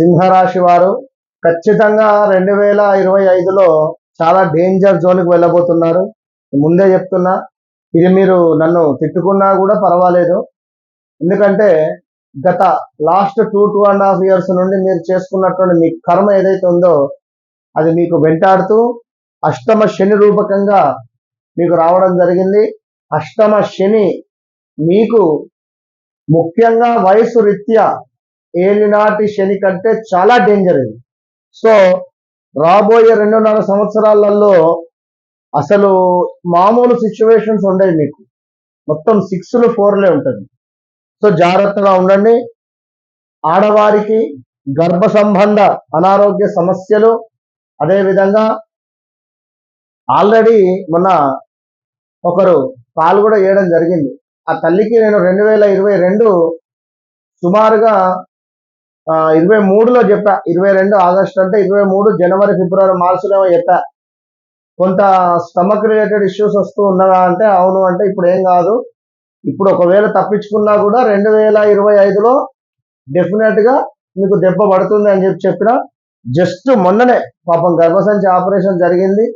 సింహరాశి వారు ఖచ్చితంగా 2025లో చాలా డేంజర్ జోన్కి వెళ్ళబోతున్నారు. ముందే చెప్తున్నా, ఇది మీరు నన్ను తిట్టుకున్నా కూడా పర్వాలేదు. ఎందుకంటే గత లాస్ట్ 2.5 years నుండి మీరు చేసుకున్నటువంటి మీ కర్మ ఏదైతే ఉందో అది మీకు వెంటాడుతూ అష్టమ శని రూపకంగా మీకు రావడం జరిగింది. అష్టమ శని మీకు ముఖ్యంగా వయసు రీత్యా ఏలినాటి శని కంటే చాలా డేంజర్ ఇది. సో రాబోయే 2.5 సంవత్సరాలలో అసలు మామూలు సిచ్యువేషన్స్ ఉండేవి, మీకు మొత్తం 6లు 4లే ఉంటుంది. సో జాగ్రత్తగా ఉండండి. ఆడవారికి గర్భ సంబంధ అనారోగ్య సమస్యలు, అదేవిధంగా ఆల్రెడీ మొన్న ఒకరు కాల్ కూడా చేయడం జరిగింది. ఆ తల్లికి నేను 2022 సుమారుగా 23లో చెప్పా. 22 ఆగస్టు అంటే 23 జనవరి ఫిబ్రవరి మార్చిలో చెప్పా. కొంత స్టమక్ రిలేటెడ్ ఇష్యూస్ వస్తూ ఉన్నదా అంటే అవును అంటే ఇప్పుడు ఏం కాదు, ఇప్పుడు ఒకవేళ తప్పించుకున్నా కూడా 2025లో డెఫినెట్గా మీకు దెబ్బ పడుతుంది అని చెప్పిన. జస్ట్ మొన్ననే పాపం గర్భసంచి ఆపరేషన్ జరిగింది.